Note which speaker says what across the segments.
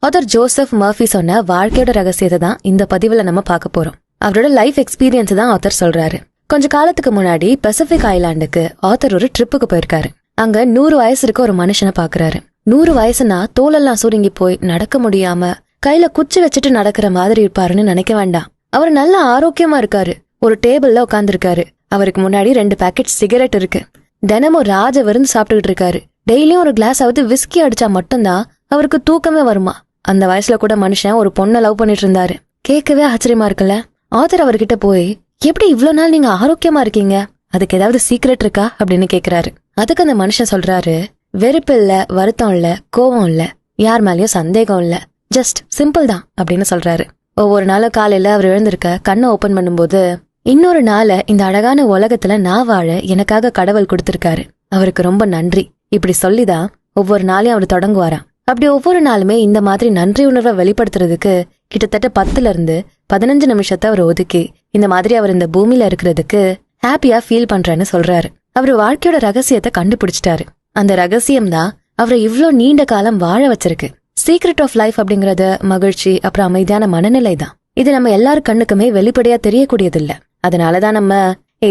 Speaker 1: Author Joseph Murphy சொன்ன வாழ்க்கையோட ரகசியத்தை தான் இந்த பதிவுல நம்ம பார்க்க போறோம். அவரோட லைஃப் எக்ஸ்பீரியன்ஸ் தான் ஆத்தர் சொல்றாரு. கொஞ்ச காலத்துக்கு முன்னாடி பசிபிக் ஐலாண்டுக்கு ஆத்தர் ஒரு ட்ரிப்புக்கு போயிருக்காரு. அங்க 100 வயசு இருக்க ஒரு மனுஷனை பாக்குறாரு. 100 வயசுனா தோலெல்லாம் சுருங்கி போய் நடக்க முடியாம கையில குச்சி வச்சுட்டு நடக்கிற மாதிரி இருப்பாருன்னு நினைக்க வேண்டாம். அவர் நல்ல ஆரோக்கியமா இருக்காரு. ஒரு டேபிள்ல உட்கார்ந்துருக்காரு. அவருக்கு முன்னாடி 2 பாக்கெட் சிகரெட் இருக்கு. தினமும் ராஜ விருந்து சாப்பிட்டுக்கிட்டு இருக்காரு. டெய்லியும் ஒரு கிளாஸ் ஆவது விஸ்கி அடிச்சா மட்டும்தான் அவருக்கு தூக்கமே வருமா. அந்த வயசுல கூட மனுஷன் ஒரு பொண்ணை லவ் பண்ணிட்டு இருந்தாரு. கேட்கவே ஆச்சரியமா இருக்குல்ல. ஆத்தர் அவர்கிட்ட போய், எப்படி இவ்வளவு நாள் நீங்க ஆரோக்கியமா இருக்கீங்க, அதுக்கு ஏதாவது சீக்ரெட் இருக்கா அப்படின்னு கேக்குறாரு. அதுக்கு அந்த மனுஷன் சொல்றாரு, வெறுப்பு இல்ல, வருத்தம் இல்ல, கோவம் இல்ல, யார் மேலயும் சந்தேகம் இல்ல, ஜஸ்ட் சிம்பிள் தான் அப்படின்னு சொல்றாரு. ஒவ்வொரு நாளும் காலையில அவர் எழுந்திருக்க கண்ணை ஓபன் பண்ணும்போது, இன்னொரு நாளை இந்த அழகான உலகத்துல நான் வாழ எனக்காக கடவுள் கொடுத்திருக்காரு, அவருக்கு ரொம்ப நன்றி, இப்படி சொல்லிதான் ஒவ்வொரு நாளையும் அவர் தொடங்குவாராம். அப்படி ஒவ்வொரு நாளுமே இந்த மாதிரி நன்றி உணர்வை வெளிப்படுத்துறதுக்கு கிட்டத்தட்ட 10-15 நிமிஷத்தை அவர் ஒதுக்கி இந்த மாதிரி அவர் இந்த பூமியில இருக்கிறதுக்கு ஹாப்பியா ஃபீல் பண்றேன்னு சொல்றாரு. அவர் வாழ்க்கையோட ரகசியத்தை கண்டுபிடிச்சிட்டாரு. அந்த ரகசியம் தான் அவரை இவ்ளோ நீண்ட காலம் வாழ வச்சிருக்கு. சீக்ரெட் ஆஃப் லைஃப் அப்படிங்கறது மகிழ்ச்சி அப்புறம் அமைதியான மனநிலை தான். இது நம்ம எல்லாரு கண்ணுக்குமே வெளிப்படையா தெரியக்கூடியது இல்ல. அதனாலதான் நம்ம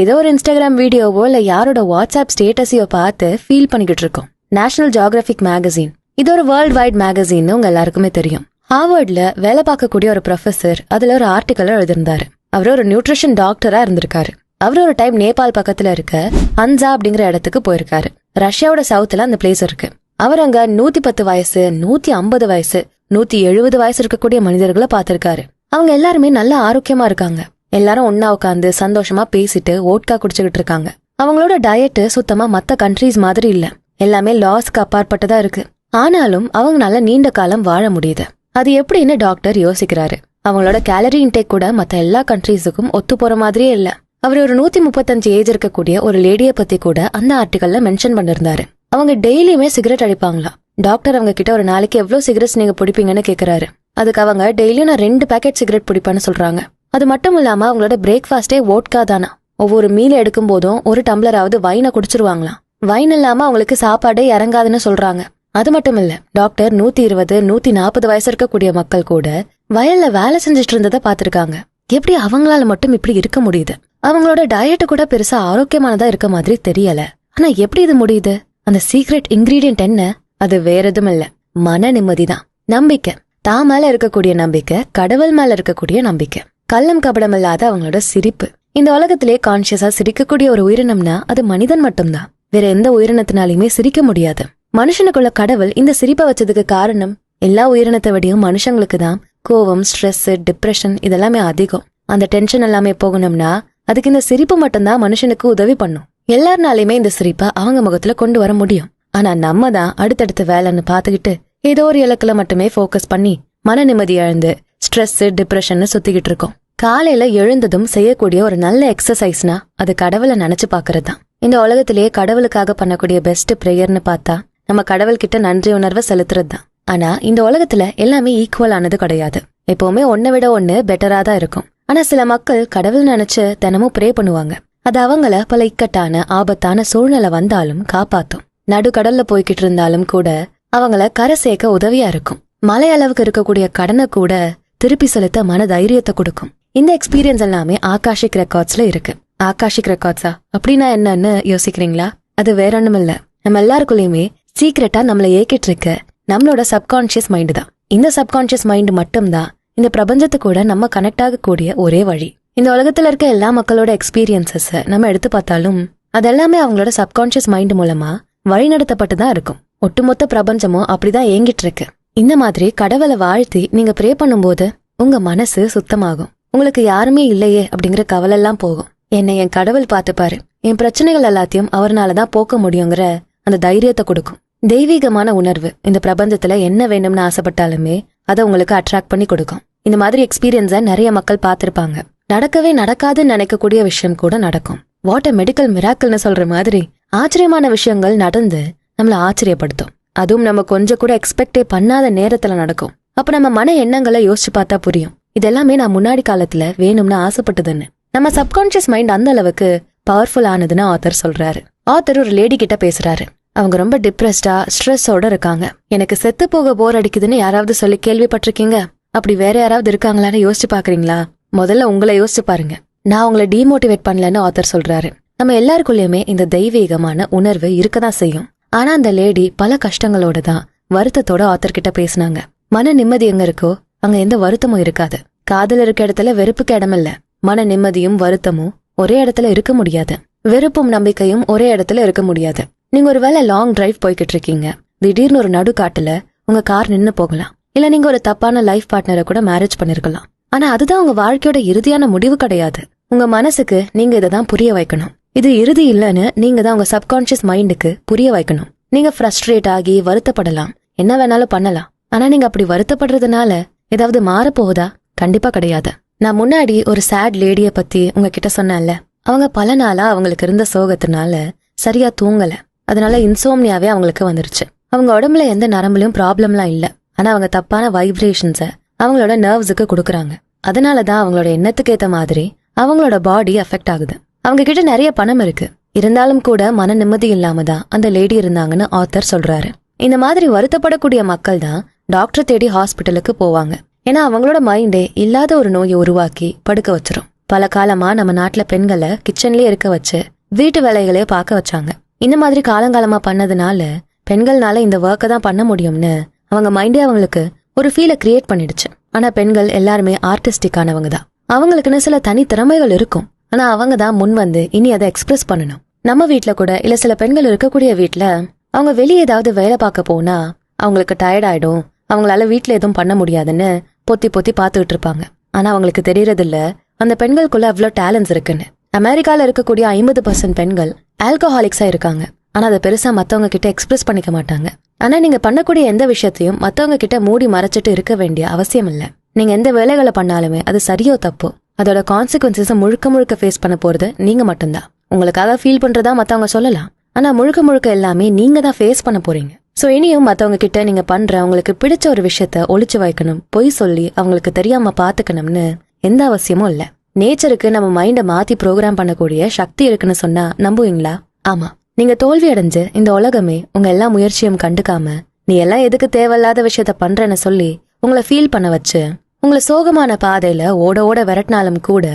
Speaker 1: ஏதோ ஒரு இன்ஸ்டாகிராம் வீடியோவோ இல்ல யாரோட வாட்ஸ்அப் ஸ்டேட்டஸையோ பார்த்து ஃபீல் பண்ணிக்கிட்டு இருக்கோம். நேஷனல் ஜியோகிராபிக் மேகசின் இது ஒரு வேர்ல்ட் வைட் மேகசின் உங்க எல்லாருக்குமே தெரியும். ஹார்வர்ட்ல வேலை பார்க்கக்கூடிய ஒரு ப்ரொஃபசர் அதுல ஒரு ஆர்டிக்கல் எழுதிருந்தாரு. அவர் ஒரு நியூட்ரிஷன் டாக்டரா இருந்திருக்காரு. அவர் ஒரு டைம் நேபாள் பக்கத்துல இருக்க ஹன்சா அப்படிங்கிற இடத்துக்கு போயிருக்காரு. ரஷ்யாவோட சவுத்துல அந்த பிளேஸ் இருக்கு. அவர் அங்க 110 வயசு, 150 வயசு, 170 வயசு இருக்கக்கூடிய மனிதர்களை பார்த்திருக்காரு. அவங்க எல்லாருமே நல்ல ஆரோக்கியமா இருக்காங்க. எல்லாரும் ஒன்னா உட்காந்து சந்தோஷமா பேசிட்டு ஓட்கா குடிச்சுக்கிட்டு இருக்காங்க. அவங்களோட டயட் சுத்தமா மத்த கண்ட்ரீஸ் மாதிரி இல்ல. எல்லாமே லாஸ்க்கு அப்பாற்பட்டதா இருக்கு. ஆனாலும் அவங்களால நீண்ட காலம் வாழ முடியுது. அது எப்படின்னு டாக்டர் யோசிக்கிறாரு. அவங்களோட கேலரி இன்டேக் கூட மத்த எல்லா கண்ட்ரீஸுக்கும் ஒத்து போற மாதிரியே இல்ல. அவர் ஒரு 135 ஏஜ் இருக்கக்கூடிய ஒரு லேடிய பத்தி கூட அந்த ஆர்டிகல்ல மென்ஷன் பண்ணிருந்தாரு. அவங்க டெய்லியுமே சிகரெட் அடிப்பாங்களா. டாக்டர் அவங்க கிட்ட ஒரு நாளைக்கு எவ்வளவு சிகரெட்ஸ் நீங்க பிடிப்பீங்கன்னு கேக்குறாரு. அதுக்கு அவங்க டெய்லியும் நான் 2 பாக்கெட் சிகரெட் பிடிப்பேன்னு சொல்றாங்க. அது மட்டும் இல்லாம அவங்களோட பிரேக்ஃபாஸ்டே வோட்கா தானா. ஒவ்வொரு மீல் எடுக்கும் போதும் ஒரு டம்ளராவது வைனை குடிச்சிருவாங்களாம். வைன் இல்லாம அவங்களுக்கு சாப்பாடே இறங்காதுன்னு சொல்றாங்க. அது மட்டும் இல்ல, டாக்டர் 120-140 வயசு இருக்கக்கூடிய மக்கள் கூட வயல்ல வேலை செஞ்சுட்டு இருந்ததை பாத்திருக்காங்க. எப்படி அவங்களால மட்டும் இப்படி இருக்க முடியுது? அவங்களோட டயட் கூட பெருசா ஆரோக்கியமானதா இருக்க மாதிரி தெரியல. ஆனா எப்படி இது முடியுது? அந்த சீக்ரெட் இன்கிரீடியன்ட் என்ன? அது வேற எதுவும் இல்ல, மன நிம்மதிதான். நம்பிக்கை, தான் மேல இருக்கக்கூடிய நம்பிக்கை, கடவுள் மேல இருக்கக்கூடிய நம்பிக்கை, கள்ளம் கபடம் இல்லாத அவங்களோட சிரிப்பு. இந்த உலகத்திலே கான்சியஸா சிரிக்கக்கூடிய ஒரு உயிரினம்னா அது மனிதன் மட்டும்தான். வேற எந்த உயிரினத்தினாலையுமே சிரிக்க முடியாது. மனுஷனுக்குள்ள கடவுள் இந்த சிரிப்பை வச்சதுக்கு காரணம், எல்லா உயிரினத்தை விடையும் மனுஷங்களுக்கு தான் கோவம், ஸ்ட்ரெஸ், டிப்ரெஷன் இதெல்லாமே அதிகம். அந்த டென்ஷன் எல்லாமே போகணும்னா அதுக்கு இந்த சிரிப்பு மட்டும்தான் மனுஷனுக்கு உதவி பண்ணும். எல்லாருனாலையுமே இந்த சிரிப்பை அவங்க முகத்துல கொண்டு வர முடியும். ஆனா நம்ம தான் அடுத்தடுத்த வேலைன்னு பாத்துக்கிட்டு ஏதோ ஒரு இலக்குல மட்டுமே போக்கஸ் பண்ணி மன நிம்மதி இழந்து ஸ்ட்ரெஸ், டிப்ரெஷன் சுத்திக்கிட்டு இருக்கோம். காலையில எழுந்ததும் செய்யக்கூடிய ஒரு நல்ல எக்ஸசைஸ்னா அது கடவுளை நினைச்சு பாக்குறது தான். இந்த உலகத்திலேயே கடவுளுக்காக பண்ணக்கூடிய பெஸ்ட் பிரேயர்னு பார்த்தா நம்ம கடவுள் கிட்ட நன்றி உணர்வை செலுத்துறது தான். ஆனா இந்த உலகத்துல எல்லாமே ஈக்குவல் ஆனது கிடையாது. எப்பவுமே ஒன்னை விட ஒண்ணு பெட்டரா தான் இருக்கும். ஆனா சில மக்கள் கடவுள் நினைச்சு தினமும் ப்ரே பண்ணுவாங்க. அது அவங்கள பல இக்கட்டான ஆபத்தான சூழ்நிலை வந்தாலும் காப்பாத்தும். நடுக்கடல்ல போய்கிட்டு இருந்தாலும் கூட அவங்கள கரை சேர்க்க உதவியா இருக்கும். மலை அளவுக்கு இருக்கக்கூடிய கடனை கூட திருப்பி செலுத்த மன தைரியத்தை கொடுக்கும். இந்த எக்ஸ்பீரியன்ஸ் எல்லாமே ஆகாஷிக் ரெக்கார்ட்ஸ்ல இருக்கு. ஆகாஷிக் ரெக்கார்ட்ஸா அப்படின்னா என்னன்னு யோசிக்கிறீங்களா? அது வேற ஒண்ணும் இல்ல, நம்ம எல்லாருக்குள்ளயுமே சீக்கிரட்டா நம்மள ஏக்கிட்டு இருக்க நம்மளோட சப்கான்சியஸ் மைண்ட் தான். இந்த சப்கான்சியஸ் மைண்ட் மட்டும்தான் இந்த பிரபஞ்சத்து கூட நம்ம கனெக்ட் ஆகக்கூடிய ஒரே வழி. இந்த உலகத்துல இருக்க எல்லா மக்களோட எக்ஸ்பீரியன்சஸ் நம்ம எடுத்து பார்த்தாலும் அதெல்லாமே அவங்களோட சப்கான்சியஸ் மைண்ட் மூலமா வழிநடத்தப்பட்டுதான் இருக்கும். ஒட்டுமொத்த பிரபஞ்சமும் அப்படிதான் ஏங்கிட்டு இருக்கு. இந்த மாதிரி கடவுளை வாழ்த்தி நீங்க ப்ரே பண்ணும்போது உங்க மனசு சுத்தமாகும். உங்களுக்கு யாருமே இல்லையே அப்படிங்கிற கவலை எல்லாம் போகும். என்னை என் கடவுள் பாத்துப்பாரு, என் பிரச்சனைகள் எல்லாத்தையும் அவர்னாலதான் போக்க முடியுங்கிற அந்த தைரியத்தை கொடுக்கும். தெய்வீகமான உணர்வு இந்த பிரபஞ்சத்துல என்ன வேணும்னு ஆசைப்பட்டாலுமே அதை உங்களுக்கு அட்ராக்ட் பண்ணி கொடுக்கும். இந்த மாதிரி எக்ஸ்பீரியன்ஸ நிறைய மக்கள் பார்த்திருப்பாங்க. நடக்கவே நடக்காதுன்னு நினைக்கக்கூடிய விஷயம் கூட நடக்கும். வாட் அ மெடிக்கல் மிராக்கிள்னு சொல்ற மாதிரி ஆச்சரியமான விஷயங்கள் நடந்து நம்மள ஆச்சரியப்படுத்தும். அதுவும் நம்ம கொஞ்சம் கூட எக்ஸ்பெக்டே பண்ணாத நேரத்துல நடக்கும். அப்ப நம்ம மன எண்ணங்களை யோசிச்சு பார்த்தா புரியும், இதெல்லாமே நான் முன்னாடி காலத்துல வேணும்னு ஆசைப்பட்டதுன்னு. நம்ம சப்கான்சியஸ் மைண்ட் அந்த அளவுக்கு பவர்ஃபுல் ஆனதுன்னு ஆத்தர் சொல்றாரு. ஆத்தர் ஒரு லேடி கிட்ட பேசுறாரு. அவங்க ரொம்ப டிப்ரெஸ்டா ஸ்ட்ரெஸ்ஸோட இருக்காங்க. எனக்கு செத்து போக போர் அடிக்குதுன்னு யாராவது சொல்லி கேள்விப்பட்டிருக்கீங்க? அப்படி வேற யாராவது இருக்காங்களான்னு யோசிச்சு பாக்குறீங்களா? முதல்ல உங்களை யோசிச்சு பாருங்க. நான் உங்களை டிமோட்டிவேட் பண்ணலன்னு ஆத்தர் சொல்றாரு. நம்ம எல்லாருக்குள்ளயுமே இந்த தெய்வீகமான உணர்வு இருக்கதான் செய்யும். ஆனா அந்த லேடி பல கஷ்டங்களோட தான் வருத்தத்தோட ஆத்தர் கிட்ட பேசினாங்க. மன நிம்மதி எங்க இருக்கோ அங்க எந்த வருத்தமும் இருக்காது. காதல் இருக்க இடத்துல வெறுப்புக்கு இடம் இல்ல. மன நிம்மதியும் வருத்தமும் ஒரே இடத்துல இருக்க முடியாது. வெறுப்பும் நம்பிக்கையும் ஒரே இடத்துல இருக்க முடியாது. நீங்க ஒருவேளை லாங் டிரைவ் போய்கிட்டு இருக்கீங்க. திடீர்னு ஒரு நடுக்காட்டுல உங்க கார் நின்னு போகலாம். இல்ல நீங்க ஒரு தப்பான லைஃப் பார்ட்னரை கூட மேரேஜ் பண்ணிருக்கலாம். ஆனா அதுதான் உங்க வாழ்க்கையோட இறுதியான முடிவு கிடையாது. உங்க மனசுக்கு நீங்க இதைதான் புரிய வைக்கணும். இது இறுதி இல்லைன்னு நீங்க தான் உங்க சப்கான்சியஸ் மைண்டுக்கு புரிய வைக்கணும். நீங்க ஃப்ரஸ்ட்ரேட் ஆகி வருத்தப்படலாம், என்ன வேணாலும் பண்ணலாம். ஆனா நீங்க அப்படி வருத்தப்படுறதுனால ஏதாவது மாறப்போகுதா? கண்டிப்பா கிடையாது. நான் முன்னாடி ஒரு சேட் லேடிய பத்தி உங்ககிட்ட சொன்னேன்ல. அவங்க பல நாளா அவங்களுக்கு இருந்த சோகத்தினால சரியா தூங்கல. அதனால இன்சோம்னியாவே அவங்களுக்கு வந்துருச்சு. அவங்க உடம்புல எந்த நரம்புலயும் ப்ராப்ளம்லாம் இல்ல. ஆனா அவங்க தப்பான வைப்ரேஷன்ஸ அவங்களோட நர்வ்ஸுக்கு கொடுக்கறாங்க. அதனாலதான் அவங்களோட எண்ணத்துக்கு ஏத்த மாதிரி அவங்களோட பாடி அஃபெக்ட் ஆகுது. அவங்க கிட்ட நிறைய பணம் இருக்கு, இருந்தாலும் கூட மன நிம்மதி இல்லாம தான் அந்த லேடி இருந்தாங்கன்னு ஆத்தர் சொல்றாரு. இந்த மாதிரி வருத்தப்படக்கூடிய மக்கள் தான் டாக்டர் தேடி ஹாஸ்பிட்டலுக்கு போவாங்க. ஏன்னா அவங்களோட மைண்டே இல்லாத ஒரு நோயை உருவாக்கி படுக்க வச்சிரும். பல காலமா நம்ம நாட்டுல பெண்களை கிச்சன்லயே இருக்க வச்சு வீட்டு வேலைகளே பார்க்க வச்சாங்க. இந்த மாதிரி காலங்காலமா பண்ணதுனால பெண்கள்னால இந்த ஒர்க்கை தான் பண்ண முடியும்னு அவங்க மைண்டே அவங்களுக்கு ஒரு ஃபீலை கிரியேட் பண்ணிடுச்சு. ஆனா பெண்கள் எல்லாருமே ஆர்டிஸ்டிக்கானவங்க தான். அவங்களுக்குன்னு சில தனி திறமைகள் இருக்கும். ஆனா அவங்க தான் முன் வந்து இனி அதை எக்ஸ்பிரஸ் பண்ணணும். நம்ம வீட்டுல கூட இல்ல சில பெண்கள் இருக்கக்கூடிய வீட்டுல அவங்க வெளியே ஏதாவது வேலை பார்க்க போனா அவங்களுக்கு டயர்ட் ஆயிடும், அவங்களால வீட்டுல எதுவும் பண்ண முடியாதுன்னு பொத்தி பொத்தி பாத்துக்கிட்டு இருப்பாங்க. ஆனா அவங்களுக்கு தெரியறது இல்ல அந்த பெண்களுக்குள்ள அவ்வளவு டேலண்ட்ஸ் இருக்குன்னு. அமெரிக்கால இருக்கக்கூடிய 50% பெண்கள் ஆல்கஹாலிக்ஸா இருக்காங்க. ஆனா அதை பெருசா மத்தவங்க கிட்ட எக்ஸ்பிரஸ் பண்ணிக்க மாட்டாங்க. ஆனா நீங்க பண்ணக்கூடிய எந்த விஷயத்தையும் மத்தவங்க கிட்ட மூடி மறைச்சிட்டு இருக்க வேண்டிய அவசியம் இல்ல. நீங்க எந்த வேலைகளை பண்ணாலுமே அது சரியோ தப்போ அதோட கான்சிக்வன்சஸ முழுக்க முழுக்க ஃபேஸ் பண்ண போறது நீங்க மட்டும்தான். உங்களுக்காக ஃபீல் பண்றதா மத்தவங்க சொல்லலாம், ஆனா முழுக்க முழுக்க எல்லாமே நீங்க தான் ஃபேஸ் பண்ண போறீங்க. சோ இனியும் மத்தவங்க கிட்ட நீங்க பண்ற உங்களுக்கு பிடிச்ச ஒரு விஷயத்த ஒளிச்சு வைக்கணும், பொய் சொல்லி அவங்களுக்கு தெரியாம பாத்துக்கணும்னு எந்த அவசியமும் இல்ல. நேச்சருக்கு நம்ம மைண்ட மாத்தி ப்ரோக்ராம் பண்ணக்கூடிய சக்தி இருக்குன்னு சொன்னா நம்புவீங்களா? ஆமா. நீங்க தோல்வி அடைஞ்சு இந்த உலகமே உங்க எல்லா முயற்சியும் கண்டுக்காம நீ எல்லாம் எதுக்கு தேவையில்லாத விஷயத்த பண்றேன்னு சொல்லி உங்களை ஃபீல் பண்ண வச்சு உங்களை சோகமான பாதையில ஓட ஓட விரட்டினாலும் கூட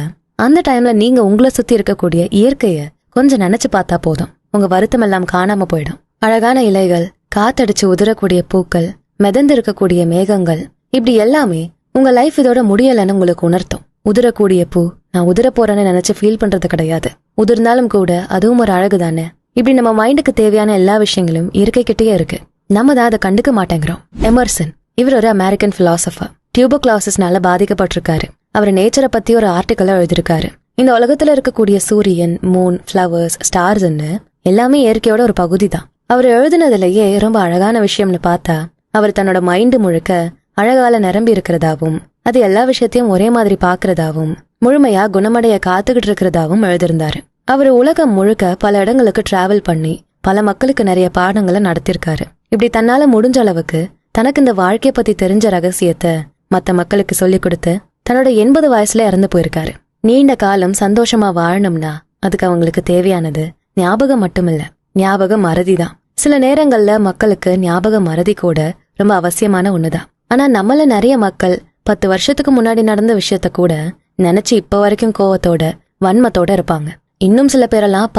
Speaker 1: அந்த டைம்ல நீங்க உங்களை சுத்தி இருக்கக்கூடிய இயற்கைய கொஞ்சம் நினைச்சு பார்த்தா போதும். உங்க வருத்தம் எல்லாம் காணாம போயிடும். அழகான இலைகள், காத்தடிச்சு உதிரக்கூடிய பூக்கள், மிதந்து இருக்கக்கூடிய மேகங்கள், இப்படி எல்லாமே உங்க லைஃப் இதோட முடியலன்னு உங்களுக்கு உணர்த்தும். உதிரக்கூடிய பூ நான் உதிர போறேன்னு நினைச்சு ஃபீல் பண்றது கிடையாது. உதிர்ந்தாலும் கூட அதுவும் ஒரு அழகு தானே. இப்படி நம்ம மைண்டுக்கு தேவையான எல்லா விஷயங்களும் இயற்கை கிட்டே இருக்கு. நம்ம தான் அதை கண்டுக்க மாட்டேங்கிறோம். எமர்சன் இவர் ஒரு அமெரிக்கன் பிலாசபர். டியூபர்குலோசிஸ்னால பாதிக்கப்பட்டிருக்காரு. அவர் நேச்சரை பத்தி ஒரு ஆர்டிக்கல எழுதிருக்காரு. இந்த உலகத்துல இருக்கக்கூடிய சூரியன், மூன், பிளவர்ஸ், ஸ்டார்ஸ்ன்னு எல்லாமே இயற்கையோட ஒரு பகுதி தான். அவர் எழுதினதுலயே ரொம்ப அழகான விஷயம்னு பார்த்தா அவர் தன்னோட மைண்டு முழுக்க அழகால நிரம்பி இருக்கிறதாவும் அது எல்லா விஷயத்தையும் ஒரே மாதிரி பாக்குறதாவும் முழுமையா குணமடைய காத்துக்கிட்டு இருக்கிறதாவும் எழுதிருந்தாரு. அவரு உலகம் முழுக்க பல இடங்களுக்கு டிராவல் பண்ணி பல மக்களுக்கு நிறைய பாடங்களை நடத்திருக்காரு. இப்படி தன்னால முடிஞ்ச அளவுக்கு தனக்கு இந்த வாழ்க்கைய பத்தி தெரிஞ்ச ரகசியத்தை மத்த மக்களுக்கு சொல்லி கொடுத்து தன்னோட 80 வயசுல இறந்து போயிருக்காரு. நீண்ட காலம் சந்தோஷமா வாழணும்னா அதுக்கு அவங்களுக்கு தேவையானது ஞாபகம் மட்டுமில்ல, ஞாபக மறதிதான். சில நேரங்கள்ல மக்களுக்கு ஞாபக மறதி கூட ரொம்ப அவசியமான ஒண்ணுதான். ஆனா நம்மள நிறைய மக்கள் 10 வருஷத்துக்கு முன்னாடி நடந்த விஷயத்த கூட நினைச்சு இப்ப வரைக்கும் கோவத்தோட வன்மத்தோட இருப்பாங்க. இன்னும் சில பேரெல்லாம்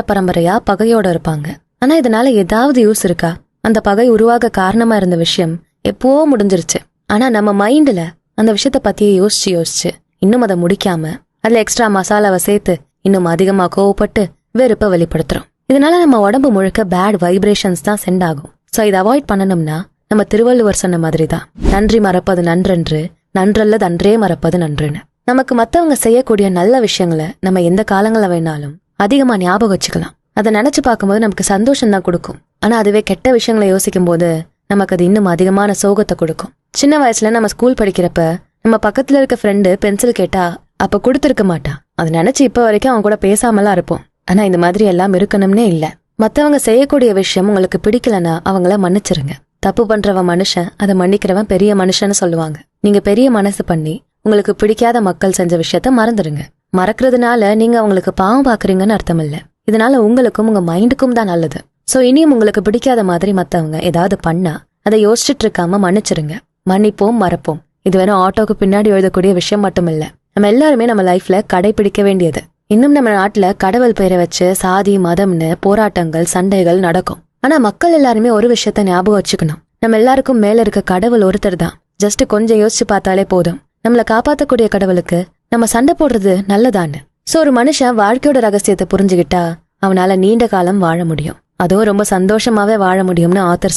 Speaker 1: பரம்பரையா பகையோட இருப்பாங்க. ஆனா இதனால ஏதாவது யூஸ் இருக்கா? அந்த பகை உருவாக காரணமா இருந்த விஷயம் எப்போ முடிஞ்சிருச்சு. ஆனா நம்ம மைண்ட்ல அந்த விஷயத்த பத்தியே யோசிச்சு இன்னும் அதை முடிக்காம அதுல எக்ஸ்ட்ரா மசாலாவை சேர்த்து இன்னும் அதிகமா கோவப்பட்டு வெறுப்ப வெளிப்படுத்துறோம். இதனால நம்ம உடம்பு முழுக்க பேட் வைப்ரேஷன்ஸ் தான் சென்ட் ஆகும். சோ இதை அவாய்ட் பண்ணணும்னா நம்ம திருவள்ளுவர் சொன்ன மாதிரிதான், நன்றி மறப்பது நன்றென்று, நன்றல்லது அன்றே மறப்பது நன்றுன்னு. நமக்கு மத்தவங்க செய்யக்கூடிய நல்ல விஷயங்களை நம்ம எந்த காலங்கள வேணாலும் அதிகமா ஞாபகம் வச்சுக்கலாம். அதை நினைச்சு பார்க்கும்போது நமக்கு சந்தோஷம் தான் கொடுக்கும். ஆனா அதுவே கெட்ட விஷயங்களை யோசிக்கும் போது நமக்கு அது இன்னும் அதிகமான சோகத்தை கொடுக்கும். சின்ன வயசுல நம்ம ஸ்கூல் படிக்கிறப்ப நம்ம பக்கத்துல இருக்க ஃப்ரெண்டு பென்சில் கேட்டா அப்ப கொடுத்திருக்க மாட்டான். அதை நினைச்சு இப்ப வரைக்கும் அவங்க கூட பேசாமலாம் இருப்போம். ஆனா இந்த மாதிரி எல்லாம் இருக்கணும்னே இல்ல. மத்தவங்க செய்யக்கூடிய விஷயம் உங்களுக்கு பிடிக்கலன்னா அவங்கள மன்னிச்சிருங்க. தப்பு பண்றவன் மனுஷன், அதை மன்னிக்கிறவன் பெரிய மனுஷன்னு சொல்லுவாங்க. நீங்க பெரிய மனசு பண்ணி உங்களுக்கு பிடிக்காத மக்கள் செஞ்ச விஷயத்த மறந்துடுங்க. மறக்கிறதுனால நீங்க அவங்களுக்கு பாவம் பாக்குறீங்கன்னு அர்த்தம் இல்ல. இதனால உங்களுக்கும் உங்க மைண்டுக்கும் தான் நல்லது. சோ இனியும் உங்களுக்கு பிடிக்காத மாதிரி மத்தவங்க ஏதாவது பண்ணா அதை யோசிச்சுட்டு இருக்காம மன்னிச்சிருங்க. மன்னிப்போம், மறப்போம். இது வெறும் ஆட்டோக்கு பின்னாடி எழுதக்கூடிய விஷயம் மட்டும் இல்ல, நம்ம எல்லாருமே நம்ம லைஃப்ல கடைபிடிக்க வேண்டியது. இன்னும் நம்ம நாட்டுல கடவுள் பெயரை வச்சு சாதி மதம்னு போராட்டங்கள் சண்டைகள் நடக்கும். ஆனா மக்கள் எல்லாருமே ஒரு விஷயத்த ஞாபகம் வச்சுக்கணும், நம்ம எல்லாருக்கும் மேல இருக்க கடவுள் ஒருத்தர் தான். ஜஸ்ட் கொஞ்சம் யோசிச்சு பார்த்தாலே போதும், நம்மளை காப்பாத்தக்கூடிய கடவுளுக்கு நம்ம சண்டை போடுறது நல்லதான்னு. சோ ஒரு மனுஷன் வாழ்க்கையோட ரகசியத்தை புரிஞ்சுக்கிட்டா அவனால நீண்ட காலம் வாழ முடியும், அதுவும் ரொம்ப சந்தோஷமாவே வாழ முடியும்னு ஆத்தர்